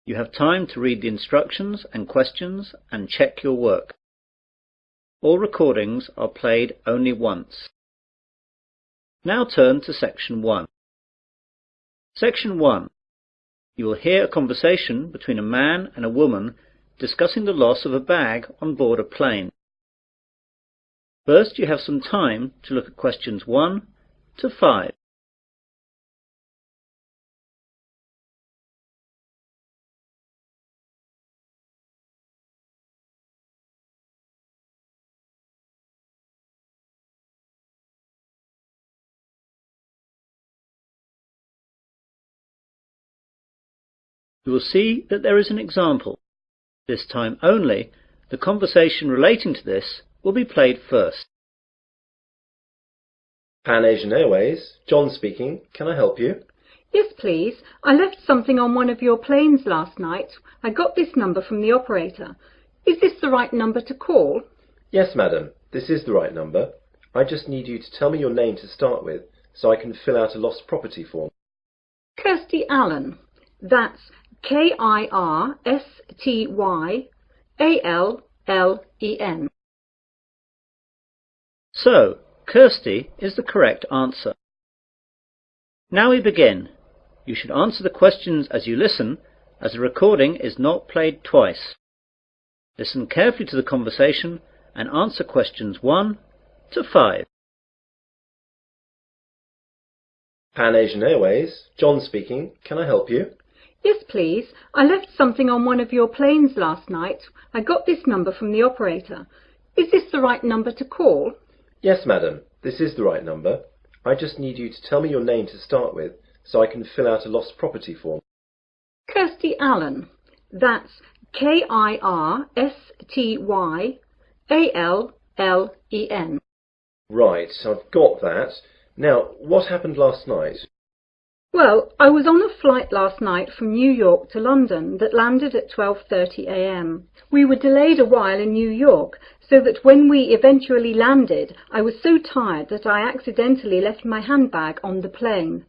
You have time to read the instructions and questions and check your work. All recordings are played only once. Now turn to Section 1. Section 1. You will hear a conversation between a man and a woman discussing the loss of a bag on board a plane. First, you have some time to look at questions 1 to 5. You will see that there is an example. This time only, the conversation relating to this will be played first. Pan Asian Airways, John speaking. Can I help you? Yes, please. I left something on one of your planes last night. I got this number from the operator. Is this the right number to call? Yes, madam. This is the right number. I just need you to tell me your name to start with, so I can fill out a lost property form. Kirsty Allen. That's Kirstyanlen. So, Kirsty is the correct answer. Now we begin. You should answer the questions as you listen, as the recording is not played twice. Listen carefully to the conversation and answer questions 1 to 5. Pan Asian Airways, John speaking. Can I help you? Yes, please. I left something on one of your planes last night. I got this number from the operator. Is this the right number to call? Yes, madam. This is the right number. I just need you to tell me your name to start with, so I can fill out a lost property form. Kirsty Allen. That's Kirstyanlen. Right, I've got that. Now, what happened last night? Well, I was on a flight last night from New York to London that landed at 12:30 a.m. We were delayed a while in New York, so that when we eventually landed, I was so tired that I accidentally left my handbag on the plane.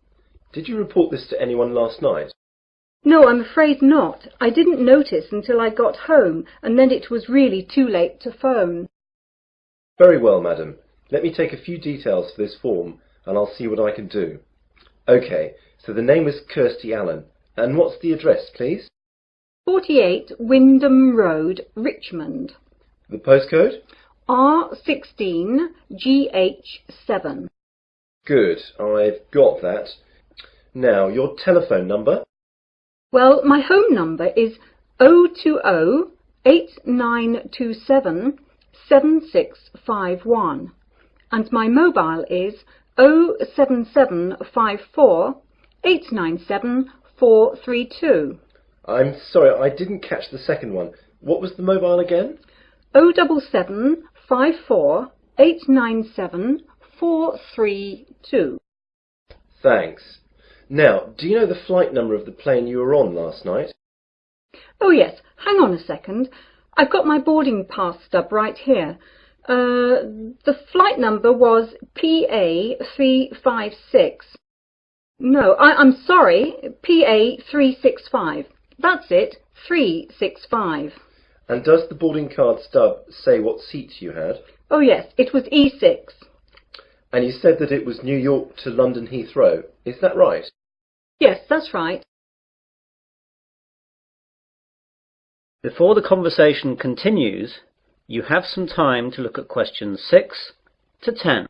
Did you report this to anyone last night? No, I'm afraid not. I didn't notice until I got home, and then it was really too late to phone. Very well, madam. Let me take a few details for this form, and I'll see what I can do. OK, so the name was Kirsty Allen. And what's the address, please? 48 Wyndham Road, Richmond. The postcode? R16GH7. Good, I've got that. Now, your telephone number? Well, my home number is 020-8927-7651. And my mobile is 07754-897-432. I'm sorry, I didn't catch the second one. What was the mobile again? 07754-897-432. Thanks. Now, do you know the flight number of the plane you were on last night? Oh yes, hang on a second. I've got my boarding pass stub right here. The flight number was PA356. No, I'm sorry, PA365. That's it, 365. And does the boarding card stub say what seats you had? Oh yes, it was E6. And you said that it was New York to London Heathrow. Is that right? Yes, that's right. Before the conversation continues, you have some time to look at questions 6 to 10.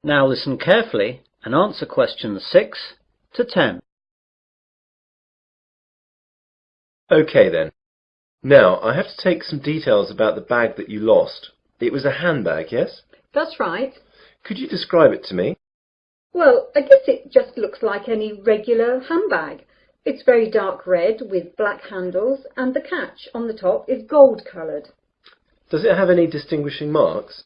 Now listen carefully and answer questions 6 to 10. OK then. Now, I have to take some details about the bag that you lost. It was a handbag, yes? That's right. Could you describe it to me? Well, I guess it just looks like any regular handbag. It's very dark red with black handles, and the catch on the top is gold-coloured. Does it have any distinguishing marks?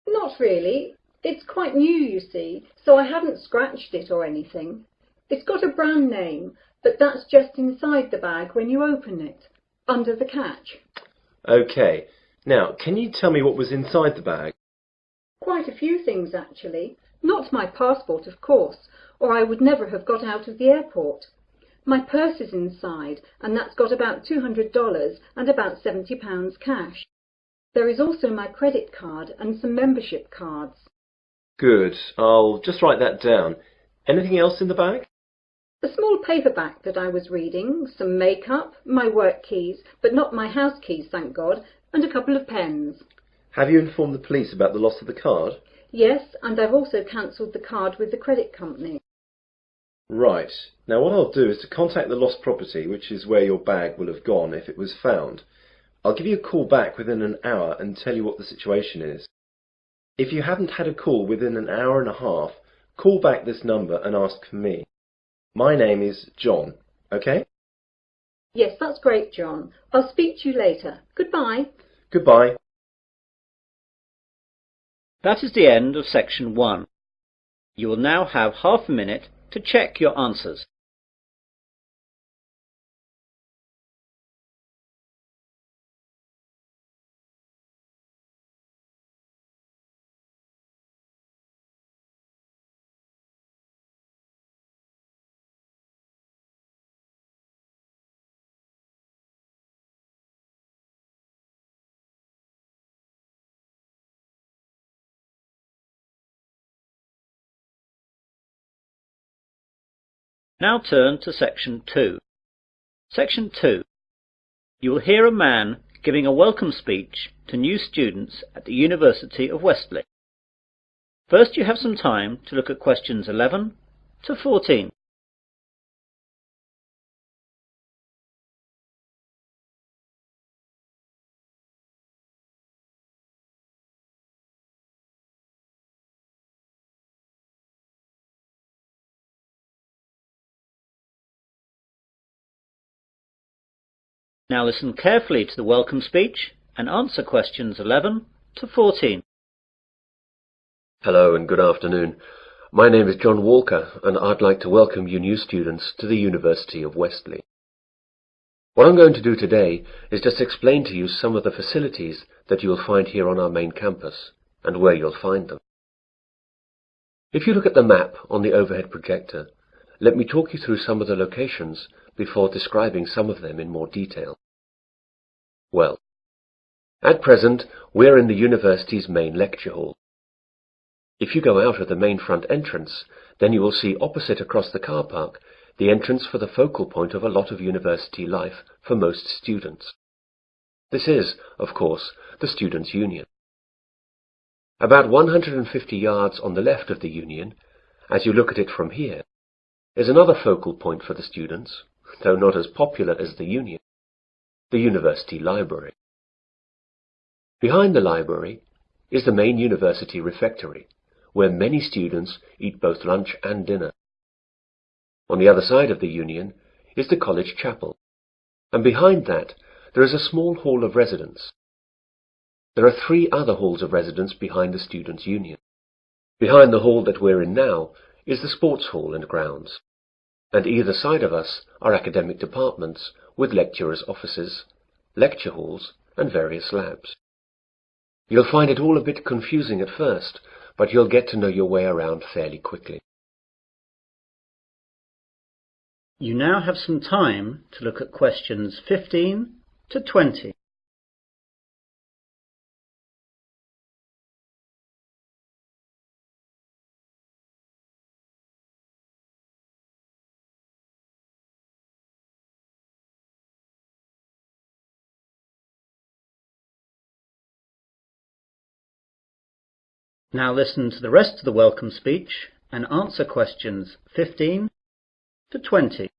Not really. It's quite new, you see, so I haven't scratched it or anything. It's got a brand name, but that's just inside the bag when you open it, under the catch. OK. Now, can you tell me what was inside the bag? Quite a few things, actually. Not my passport, of course, or I would never have got out of the airport. My purse is inside, and that's got about $200 and about £70 cash. There is also my credit card and some membership cards. Good. I'll just write that down. Anything else in the bag? A small paperback that I was reading, some makeup, my work keys, but not my house keys, thank God, and a couple of pens. Have you informed the police about the loss of the card? Yes, and I've also cancelled the card with the credit company. Right. Now what I'll do is to contact the lost property, which is where your bag will have gone if it was found. I'll give you a call back within an hour and tell you what the situation is. If you haven't had a call within an hour and a half, call back this number and ask for me. My name is John, OK? Yes, that's great, John. I'll speak to you later. Goodbye. Goodbye. That is the end of section 1. You will now have half a minute to check your answers. Now turn to section 2. Section 2. You will hear a man giving a welcome speech to new students at the University of Wesley. First, you have some time to look at questions 11 to 14. Now listen carefully to the welcome speech and answer questions 11 to 14. Hello and good afternoon. My name is John Walker and I'd like to welcome you new students to the University of Wesley. What I'm going to do today is just explain to you some of the facilities that you'll find here on our main campus and where you'll find them. If you look at the map on the overhead projector, let me talk you through some of the locations before describing some of them in more detail. Well, at present we're in the university's main lecture hall. If you go out of the main front entrance, then you will see opposite across the car park the entrance for the focal point of a lot of university life for most students. This is, of course, the Students' Union. About 150 yards on the left of the Union, as you look at it from here, is another focal point for the students, though not as popular as the Union, the University Library. Behind the library is the main university refectory, where many students eat both lunch and dinner. On the other side of the Union is the college chapel, and behind that there is a small hall of residence. There are 3 other halls of residence behind the Students' Union. Behind the hall that we're in now is the sports hall and grounds, and either side of us are academic departments with lecturers' offices, lecture halls, and various labs. You'll find it all a bit confusing at first, but you'll get to know your way around fairly quickly. You now have some time to look at questions 15 to 20. Now listen to the rest of the welcome speech and answer questions 15 to 20.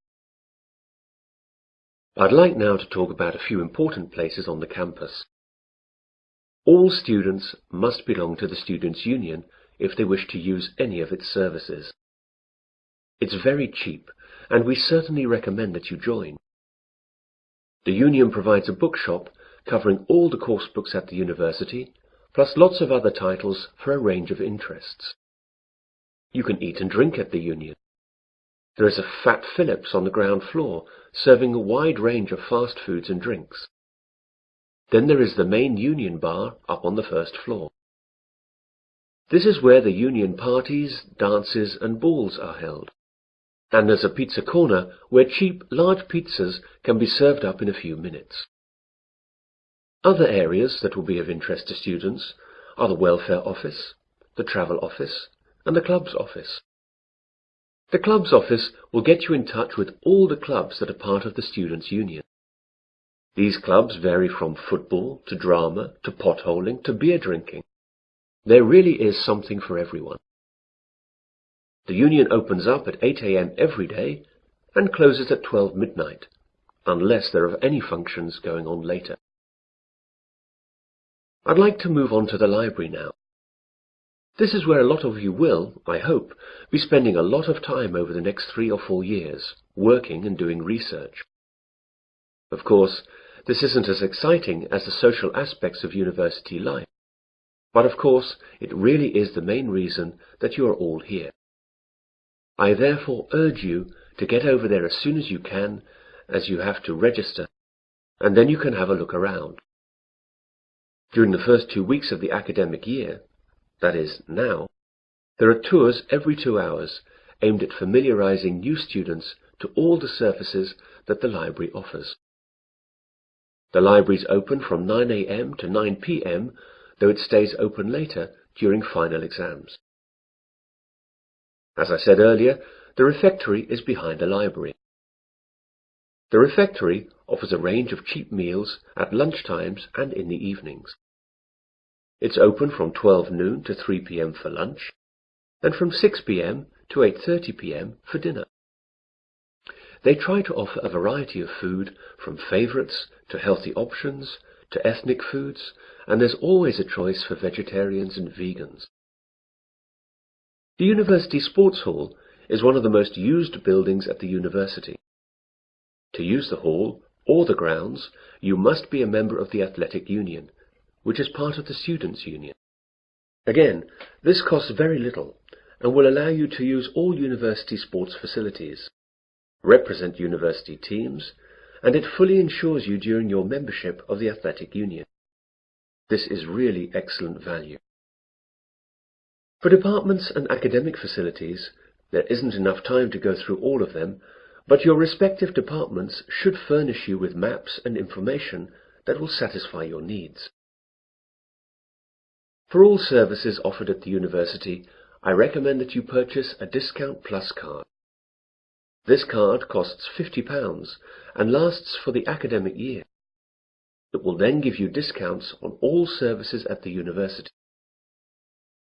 I'd like now to talk about a few important places on the campus. All students must belong to the Students' Union if they wish to use any of its services. It's very cheap, and we certainly recommend that you join. The Union provides a bookshop covering all the course books at the university, plus lots of other titles for a range of interests. You can eat and drink at the Union. There is a Fat Phillips on the ground floor, serving a wide range of fast foods and drinks. Then there is the main Union bar up on the first floor. This is where the Union parties, dances and balls are held. And there's a pizza corner where cheap, large pizzas can be served up in a few minutes. Other areas that will be of interest to students are the welfare office, the travel office, and the club's office. The club's office will get you in touch with all the clubs that are part of the Students' Union. These clubs vary from football to drama to potholing to beer drinking. There really is something for everyone. The Union opens up at 8 a.m. every day and closes at 12 midnight, unless there are any functions going on later. I'd like to move on to the library now. This is where a lot of you will, I hope, be spending a lot of time over the next 3 or 4 years, working and doing research. Of course, this isn't as exciting as the social aspects of university life, but of course it really is the main reason that you are all here. I therefore urge you to get over there as soon as you can, as you have to register, and then you can have a look around. During the first 2 weeks of the academic year, that is, now, there are tours every 2 hours aimed at familiarizing new students to all the services that the library offers. The library is open from 9 a.m. to 9 p.m., though it stays open later during final exams. As I said earlier, the refectory is behind the library. The refectory offers a range of cheap meals at lunchtimes and in the evenings. It's open from 12 noon to 3 p.m. for lunch, and from 6 p.m. to 8:30 p.m. for dinner. They try to offer a variety of food, from favourites to healthy options to ethnic foods, and there's always a choice for vegetarians and vegans. The University Sports Hall is one of the most used buildings at the university. To use the hall, or the grounds, you must be a member of the Athletic Union, which is part of the Students' Union. Again, this costs very little, and will allow you to use all university sports facilities, represent university teams, and it fully insures you during your membership of the Athletic Union. This is really excellent value. For departments and academic facilities, there isn't enough time to go through all of them, but your respective departments should furnish you with maps and information that will satisfy your needs. For all services offered at the university, I recommend that you purchase a Discount Plus card. This card costs £50 and lasts for the academic year. It will then give you discounts on all services at the university.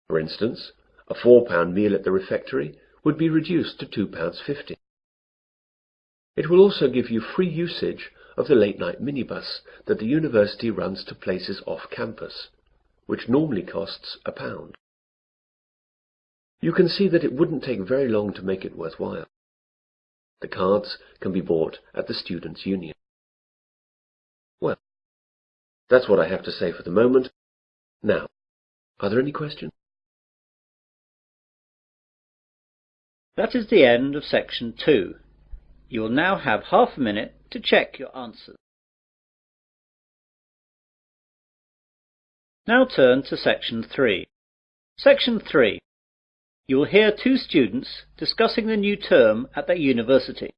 For instance, a £4 meal at the refectory would be reduced to £2.50. It will also give you free usage of the late-night minibus that the university runs to places off campus, which normally costs £1. You can see that it wouldn't take very long to make it worthwhile. The cards can be bought at the Students' Union. Well, that's what I have to say for the moment. Now, are there any questions? That is the end of section 2. You will now have half a minute to check your answers. Now turn to section 3. Section 3. You will hear 2 students discussing the new term at their university.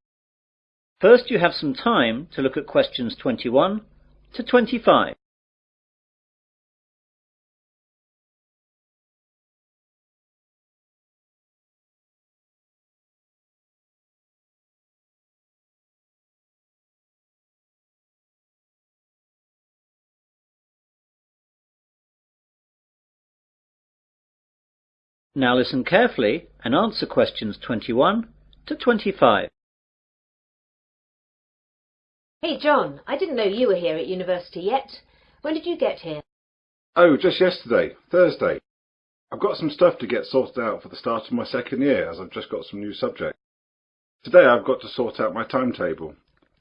First, you have some time to look at questions 21 to 25. Now listen carefully and answer questions 21 to 25. Hey John, I didn't know you were here at university yet. When did you get here? Oh, just yesterday, Thursday. I've got some stuff to get sorted out for the start of my second year, as I've just got some new subjects. Today I've got to sort out my timetable.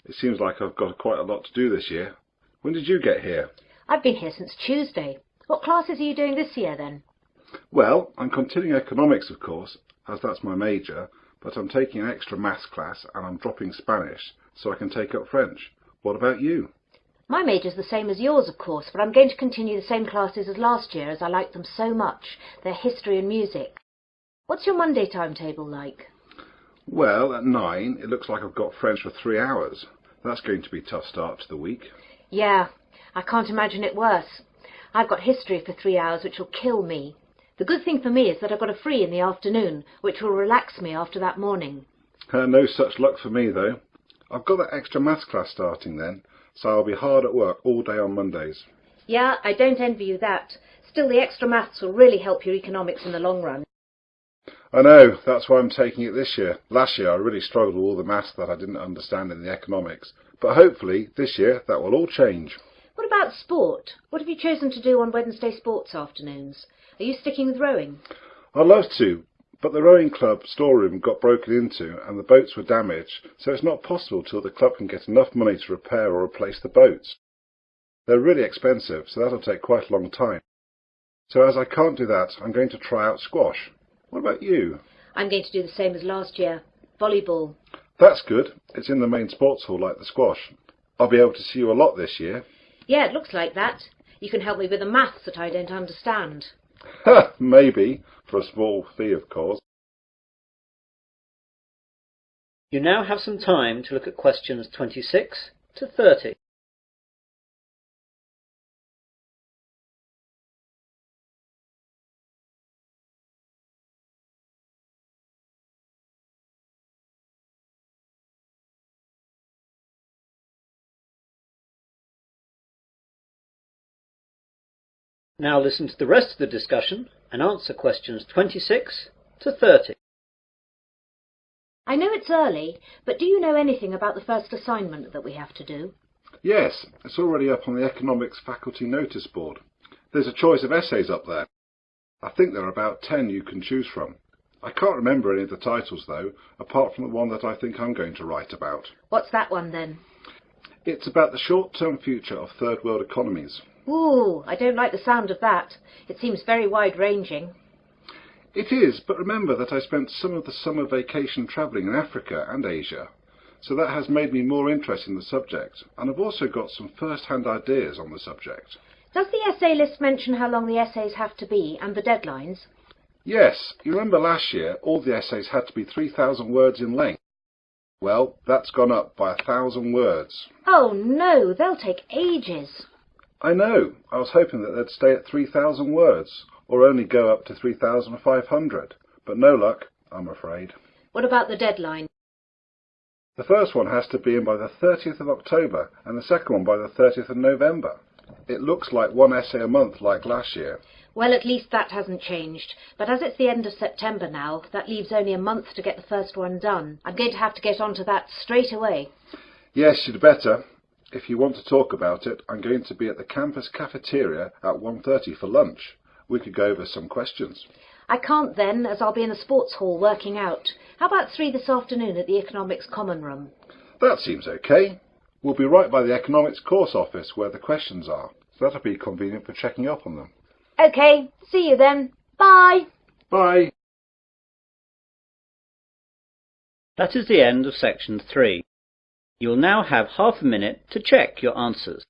It seems like I've got quite a lot to do this year. When did you get here? I've been here since Tuesday. What classes are you doing this year then? Well, I'm continuing economics, of course, as that's my major, but I'm taking an extra maths class and I'm dropping Spanish so I can take up French. What about you? My major's the same as yours, of course, but I'm going to continue the same classes as last year as I like them so much. They're history and music. What's your Monday timetable like? Well, at 9, it looks like I've got French for 3 hours. That's going to be a tough start to the week. Yeah, I can't imagine it worse. I've got history for 3 hours, which will kill me. The good thing for me is that I've got a free in the afternoon, which will relax me after that morning. No such luck for me, though. I've got that extra maths class starting then, so I'll be hard at work all day on Mondays. Yeah, I don't envy you that. Still, the extra maths will really help your economics in the long run. I know, that's why I'm taking it this year. Last year I really struggled with all the maths that I didn't understand in the economics, but hopefully this year that will all change. What about sport? What have you chosen to do on Wednesday sports afternoons? Are you sticking with rowing? I'd love to, but the rowing club storeroom got broken into and the boats were damaged, so it's not possible till the club can get enough money to repair or replace the boats. They're really expensive, so that'll take quite a long time. So as I can't do that, I'm going to try out squash. What about you? I'm going to do the same as last year. Volleyball. That's good. It's in the main sports hall like the squash. I'll be able to see you a lot this year. Yeah, it looks like that. You can help me with the maths that I don't understand. Ha! Maybe. For a small fee, of course. You now have some time to look at questions 26 to 30. Now listen to the rest of the discussion and answer questions 26 to 30. I know it's early, but do you know anything about the first assignment that we have to do? Yes, it's already up on the economics faculty notice board. There's a choice of essays up there. I think there are about 10 you can choose from. I can't remember any of the titles, though, apart from the one that I think I'm going to write about. What's that one then? It's about the short-term future of third world economies. Ooh, I don't like the sound of that. It seems very wide-ranging. It is, but remember that I spent some of the summer vacation travelling in Africa and Asia, so that has made me more interested in the subject, and I've also got some first-hand ideas on the subject. Does the essay list mention how long the essays have to be and the deadlines? Yes, you remember last year all the essays had to be 3,000 words in length. Well, that's gone up by 1,000 words. Oh no, they'll take ages. I know. I was hoping that they'd stay at 3,000 words, or only go up to 3,500. But no luck, I'm afraid. What about the deadline? The first one has to be in by the 30th of October, and the second one by the 30th of November. It looks like one essay a month like last year. Well, at least that hasn't changed. But as it's the end of September now, that leaves only a month to get the first one done. I'm going to have to get onto that straight away. Yes, you'd better. If you want to talk about it, I'm going to be at the campus cafeteria at 1:30 for lunch. We could go over some questions. I can't then, as I'll be in the sports hall working out. How about 3 this afternoon at the Economics Common Room? That seems okay. We'll be right by the economics course office where the questions are, so that'll be convenient for checking up on them. OK, see you then. Bye. Bye. That is the end of section 3. You'll now have half a minute to check your answers.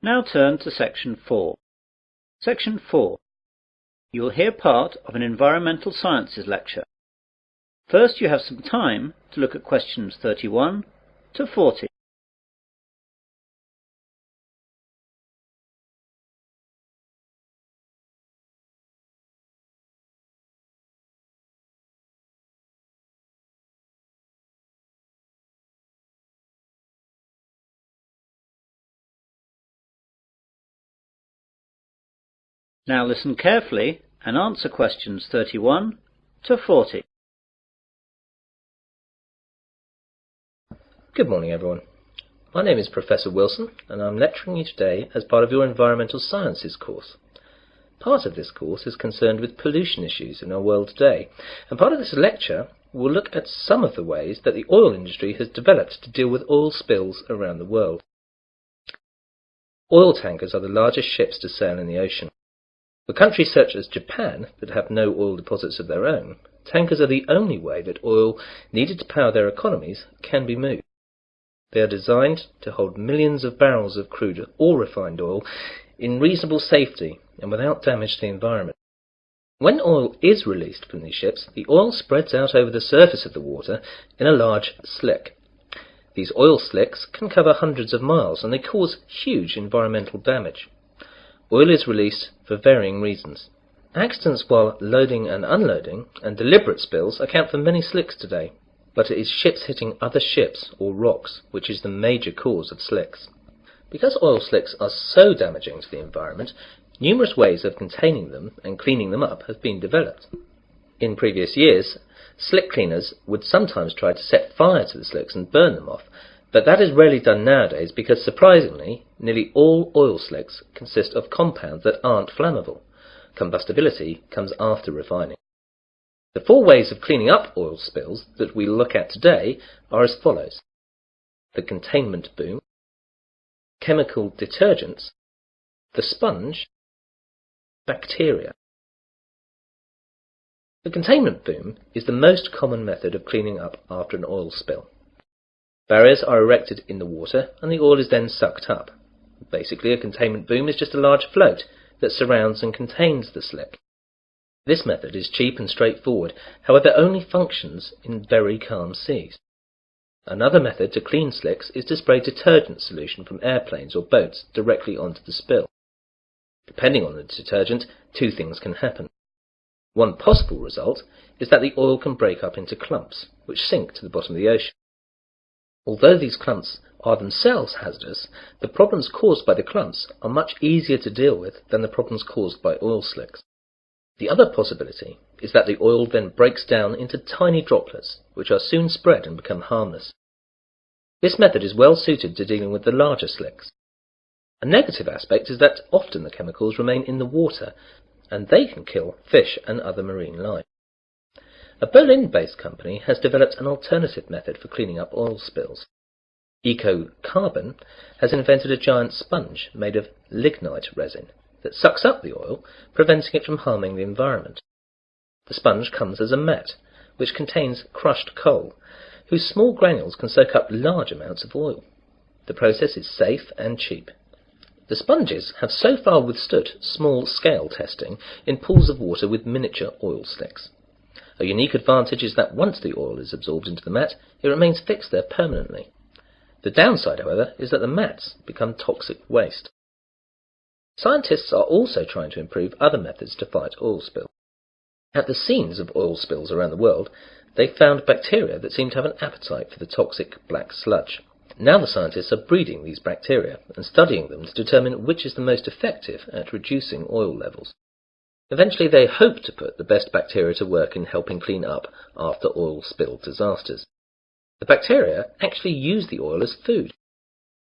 Now turn to section 4. Section 4. You will hear part of an environmental sciences lecture. First you have some time to look at questions 31 to 40. Now listen carefully and answer questions 31 to 40. Good morning, everyone. My name is Professor Wilson, and I'm lecturing you today as part of your Environmental Sciences course. Part of this course is concerned with pollution issues in our world today, and part of this lecture will look at some of the ways that the oil industry has developed to deal with oil spills around the world. Oil tankers are the largest ships to sail in the ocean. For countries such as Japan that have no oil deposits of their own, tankers are the only way that oil needed to power their economies can be moved. They are designed to hold millions of barrels of crude or refined oil in reasonable safety and without damage to the environment. When oil is released from these ships, the oil spreads out over the surface of the water in a large slick. These oil slicks can cover hundreds of miles, and they cause huge environmental damage. Oil is released for varying reasons. Accidents while loading and unloading and deliberate spills account for many slicks today, but it is ships hitting other ships or rocks which is the major cause of slicks. Because oil slicks are so damaging to the environment, numerous ways of containing them and cleaning them up have been developed. In previous years, slick cleaners would sometimes try to set fire to the slicks and burn them off, but that is rarely done nowadays because, surprisingly, nearly all oil slicks consist of compounds that aren't flammable. Combustibility comes after refining. The 4 ways of cleaning up oil spills that we'll look at today are as follows: the containment boom, chemical detergents, the sponge, bacteria. The containment boom is the most common method of cleaning up after an oil spill. Barriers are erected in the water and the oil is then sucked up. Basically, a containment boom is just a large float that surrounds and contains the slick. This method is cheap and straightforward, however only functions in very calm seas. Another method to clean slicks is to spray detergent solution from airplanes or boats directly onto the spill. Depending on the detergent, 2 things can happen. One possible result is that the oil can break up into clumps, which sink to the bottom of the ocean. Although these clumps are themselves hazardous, the problems caused by the clumps are much easier to deal with than the problems caused by oil slicks. The other possibility is that the oil then breaks down into tiny droplets, which are soon spread and become harmless. This method is well suited to dealing with the larger slicks. A negative aspect is that often the chemicals remain in the water, and they can kill fish and other marine life. A Berlin-based company has developed an alternative method for cleaning up oil spills. Eco-Carbon has invented a giant sponge made of lignite resin that sucks up the oil, preventing it from harming the environment. The sponge comes as a mat, which contains crushed coal, whose small granules can soak up large amounts of oil. The process is safe and cheap. The sponges have so far withstood small-scale testing in pools of water with miniature oil slicks. A unique advantage is that once the oil is absorbed into the mat, it remains fixed there permanently. The downside, however, is that the mats become toxic waste. Scientists are also trying to improve other methods to fight oil spills. At the scenes of oil spills around the world, they found bacteria that seem to have an appetite for the toxic black sludge. Now the scientists are breeding these bacteria and studying them to determine which is the most effective at reducing oil levels. Eventually they hope to put the best bacteria to work in helping clean up after oil spill disasters. The bacteria actually use the oil as food.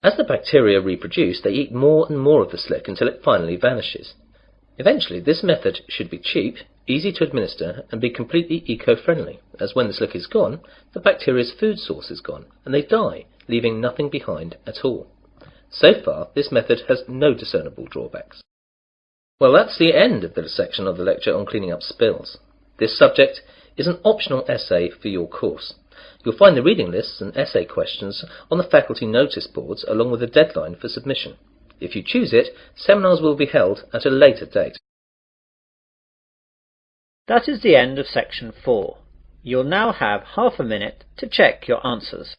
As the bacteria reproduce, they eat more and more of the slick until it finally vanishes. Eventually this method should be cheap, easy to administer, and be completely eco-friendly, as when the slick is gone, the bacteria's food source is gone, and they die, leaving nothing behind at all. So far, this method has no discernible drawbacks. Well, that's the end of the section of the lecture on cleaning up spills. This subject is an optional essay for your course. You'll find the reading lists and essay questions on the faculty notice boards along with a deadline for submission. If you choose it, seminars will be held at a later date. That is the end of section 4. You'll now have half a minute to check your answers.